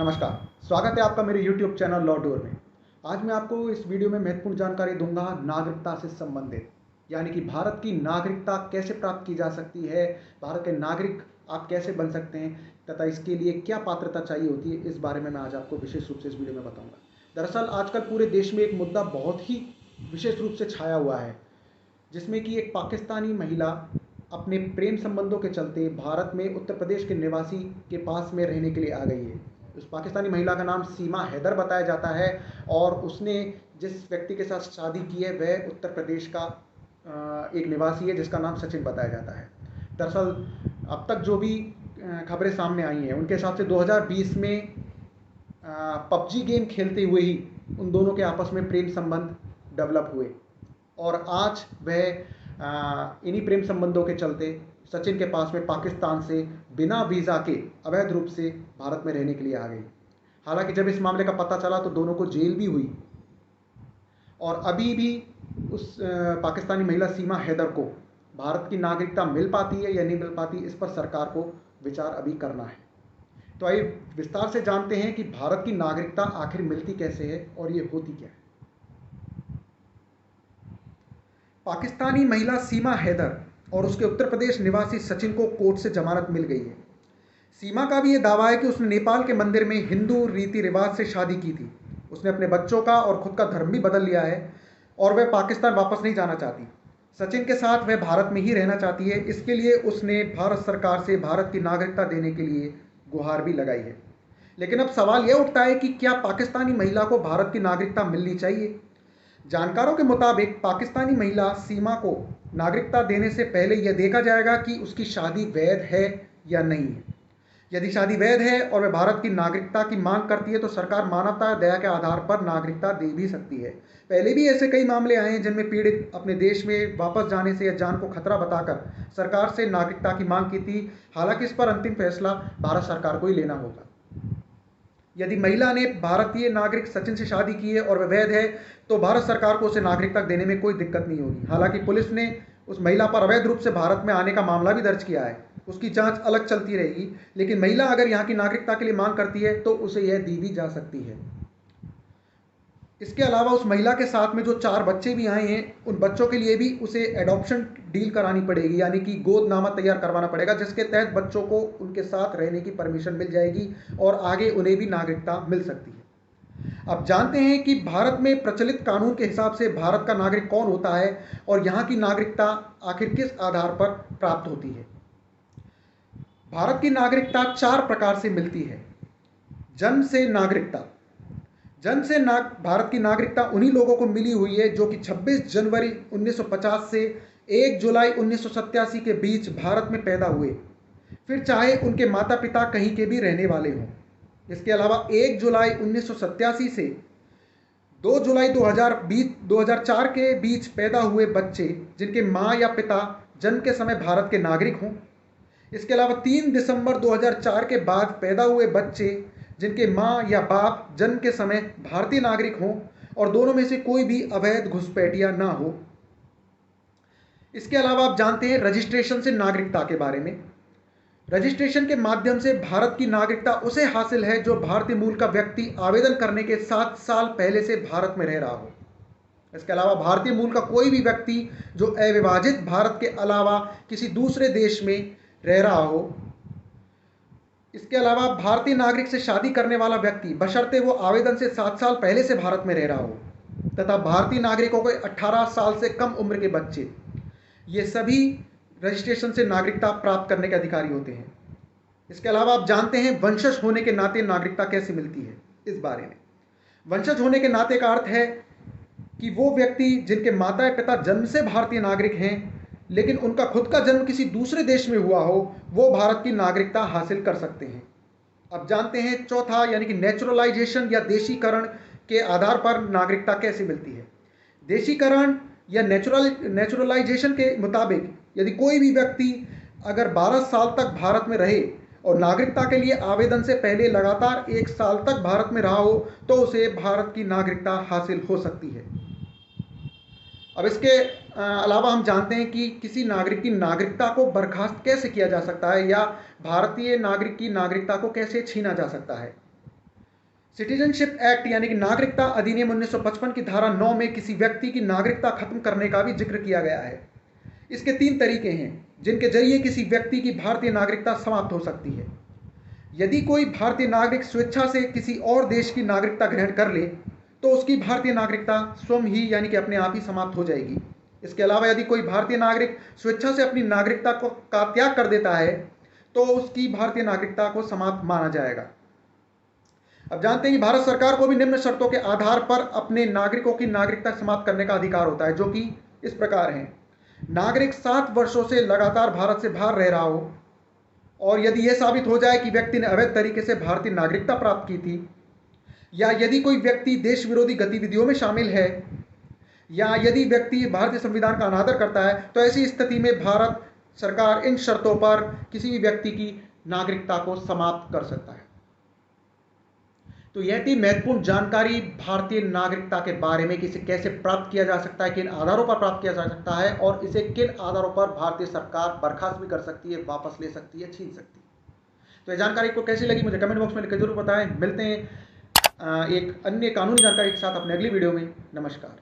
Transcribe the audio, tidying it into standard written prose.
नमस्कार, स्वागत है आपका मेरे YouTube चैनल लॉ डोर में। आज मैं आपको इस वीडियो में महत्वपूर्ण जानकारी दूंगा नागरिकता से संबंधित, यानी कि भारत की नागरिकता कैसे प्राप्त की जा सकती है, भारत के नागरिक आप कैसे बन सकते हैं तथा इसके लिए क्या पात्रता चाहिए होती है, इस बारे में मैं आज आपको विशेष रूप से इस वीडियो में बताऊंगा। दरअसल आजकल पूरे देश में एक मुद्दा बहुत ही विशेष रूप से छाया हुआ है, जिसमें कि एक पाकिस्तानी महिला अपने प्रेम संबंधों के चलते भारत में उत्तर प्रदेश के निवासी के पास में रहने के लिए आ गई है। उस पाकिस्तानी महिला का नाम सीमा हैदर बताया जाता है और उसने जिस व्यक्ति के साथ शादी की है वह उत्तर प्रदेश का एक निवासी है जिसका नाम सचिन बताया जाता है। दरअसल अब तक जो भी खबरें सामने आई हैं उनके हिसाब से 2020 में पबजी गेम खेलते हुए ही उन दोनों के आपस में प्रेम संबंध डेवलप हुए और आज वह इन्हीं प्रेम संबंधों के चलते सचिन के पास में पाकिस्तान से बिना वीज़ा के अवैध रूप से भारत में रहने के लिए आ गई। हालांकि जब इस मामले का पता चला तो दोनों को जेल भी हुई और अभी भी उस पाकिस्तानी महिला सीमा हैदर को भारत की नागरिकता मिल पाती है या नहीं मिल पाती, इस पर सरकार को विचार अभी करना है। तो आइए विस्तार से जानते हैं कि भारत की नागरिकता आखिर मिलती कैसे है और ये होती क्या है। पाकिस्तानी महिला सीमा हैदर और उसके उत्तर प्रदेश निवासी सचिन को कोर्ट से जमानत मिल गई है। सीमा का भी ये दावा है कि उसने नेपाल के मंदिर में हिंदू रीति रिवाज से शादी की थी। उसने अपने बच्चों का और खुद का धर्म भी बदल लिया है और वह पाकिस्तान वापस नहीं जाना चाहती। सचिन के साथ वह भारत में ही रहना चाहती है। इसके लिए उसने भारत सरकार से भारत की नागरिकता देने के लिए गुहार भी लगाई है। लेकिन अब सवाल यह उठता है कि क्या पाकिस्तानी महिला को भारत की नागरिकता मिलनी चाहिए। जानकारों के मुताबिक पाकिस्तानी महिला सीमा को नागरिकता देने से पहले यह देखा जाएगा कि उसकी शादी वैध है या नहीं है। यदि शादी वैध है और वह भारत की नागरिकता की मांग करती है तो सरकार मानवता दया के आधार पर नागरिकता दे भी सकती है। पहले भी ऐसे कई मामले आए हैं जिनमें पीड़ित अपने देश में वापस जाने से या जान को खतरा बताकर सरकार से नागरिकता की मांग की थी। हालांकि इस पर अंतिम फैसला भारत सरकार को ही लेना होगा। यदि महिला ने भारतीय नागरिक सचिन से शादी की है और वह वैध है तो भारत सरकार को उसे नागरिकता देने में कोई दिक्कत नहीं होगी। हालांकि पुलिस ने उस महिला पर अवैध रूप से भारत में आने का मामला भी दर्ज किया है। उसकी जांच अलग चलती रहेगी, लेकिन महिला अगर यहाँ की नागरिकता के लिए मांग करती है तो उसे यह दी भी जा सकती है। इसके अलावा उस महिला के साथ में जो 4 बच्चे भी आए हैं उन बच्चों के लिए भी उसे एडॉप्शन डील करानी पड़ेगी, यानी कि गोदनामा तैयार करवाना पड़ेगा, जिसके तहत बच्चों को उनके साथ रहने की परमिशन मिल जाएगी और आगे उन्हें भी नागरिकता मिल सकती है। अब जानते हैं कि भारत में प्रचलित कानून के हिसाब से भारत का नागरिक कौन होता है और यहाँ की नागरिकता आखिर किस आधार पर प्राप्त होती है। भारत की नागरिकता 4 प्रकार से मिलती है। जन्म से नागरिकता। भारत की नागरिकता उन्हीं लोगों को मिली हुई है जो कि 26 जनवरी 1950 से 1 जुलाई 1987 के बीच भारत में पैदा हुए, फिर चाहे उनके माता पिता कहीं के भी रहने वाले हों। इसके अलावा 1 जुलाई 1987 से 2 जुलाई 2004 के बीच पैदा हुए बच्चे जिनके माँ या पिता जन्म के समय भारत के नागरिक हों। इसके अलावा 3 दिसंबर 2004 के बाद पैदा हुए बच्चे जिनके माँ या बाप जन्म के समय भारतीय नागरिक हों और दोनों में से कोई भी अवैध घुसपैठिया ना हो। इसके अलावा आप जानते हैं रजिस्ट्रेशन से नागरिकता के बारे में। रजिस्ट्रेशन के माध्यम से भारत की नागरिकता उसे हासिल है जो भारतीय मूल का व्यक्ति आवेदन करने के 7 साल पहले से भारत में रह रहा हो। इसके अलावा भारतीय मूल का कोई भी व्यक्ति जो अविभाजित भारत के अलावा किसी दूसरे देश में रह रहा हो। इसके अलावा भारतीय नागरिक से शादी करने वाला व्यक्ति बशर्ते वो आवेदन से 7 साल पहले से भारत में रह रहा हो, तथा भारतीय नागरिकों के 18 साल से कम उम्र के बच्चे, ये सभी रजिस्ट्रेशन से नागरिकता प्राप्त करने के अधिकारी होते हैं। इसके अलावा आप जानते हैं वंशज होने के नाते नागरिकता कैसे मिलती है। इस बारे में वंशज होने के नाते का अर्थ है कि वो व्यक्ति जिनके माता पिता जन्म से भारतीय नागरिक हैं लेकिन उनका खुद का जन्म किसी दूसरे देश में हुआ हो, वो भारत की नागरिकता हासिल कर सकते हैं। अब जानते हैं चौथा, यानी कि नेचुरलाइजेशन या देशीकरण के आधार पर नागरिकता कैसे मिलती है। देशीकरण या नेचुरलाइजेशन के मुताबिक यदि कोई भी व्यक्ति अगर 12 साल तक भारत में रहे और नागरिकता के लिए आवेदन से पहले लगातार 1 साल तक भारत में रहा हो तो उसे भारत की नागरिकता हासिल हो सकती है। अब इसके अलावा हम जानते हैं कि किसी नागरिक की नागरिकता को बर्खास्त कैसे किया जा सकता है या भारतीय नागरिक की नागरिकता को कैसे छीना जा सकता है। सिटीजनशिप एक्ट यानी कि नागरिकता अधिनियम 1955 की धारा 9 में किसी व्यक्ति की नागरिकता खत्म करने का भी जिक्र किया गया है। इसके 3 तरीके हैं जिनके जरिए किसी व्यक्ति की भारतीय नागरिकता समाप्त हो सकती है। यदि कोई भारतीय नागरिक स्वेच्छा से किसी और देश की नागरिकता ग्रहण कर ले तो उसकी भारतीय नागरिकता स्वयं ही यानी कि अपने आप ही समाप्त हो जाएगी। इसके अलावा यदि कोई भारतीय नागरिक स्वेच्छा से अपनी नागरिकता का त्याग कर देता है तो उसकी भारतीय नागरिकता को समाप्त माना जाएगा। अब जानते हैं कि भारत सरकार को भी निम्न शर्तों के आधार पर अपने नागरिकों की नागरिकता समाप्त करने का अधिकार होता है, जो कि इस प्रकार हैं। नागरिक 7 वर्षों से लगातार भारत से बाहर रह रहा हो और यदि यह साबित हो जाए कि व्यक्ति ने अवैध तरीके से भारतीय नागरिकता प्राप्त की थी, या यदि कोई व्यक्ति देश विरोधी गतिविधियों में शामिल है, या यदि व्यक्ति भारतीय संविधान का अनादर करता है, तो ऐसी स्थिति में भारत सरकार इन शर्तों पर किसी भी व्यक्ति की नागरिकता को समाप्त कर सकता है। तो यह थी महत्वपूर्ण जानकारी भारतीय नागरिकता के बारे में कि इसे कैसे प्राप्त किया जा सकता है, किन आधारों पर प्राप्त किया जा सकता है और इसे किन आधारों पर भारतीय सरकार बर्खास्त भी कर सकती है, वापस ले सकती है, छीन सकती है। तो यह जानकारी को कैसी लगी मुझे कमेंट बॉक्स में लिखकर जरूर बताएं। मिलते हैं एक अन्य कानूनी जानकारी के साथ अपने अगली वीडियो में। नमस्कार।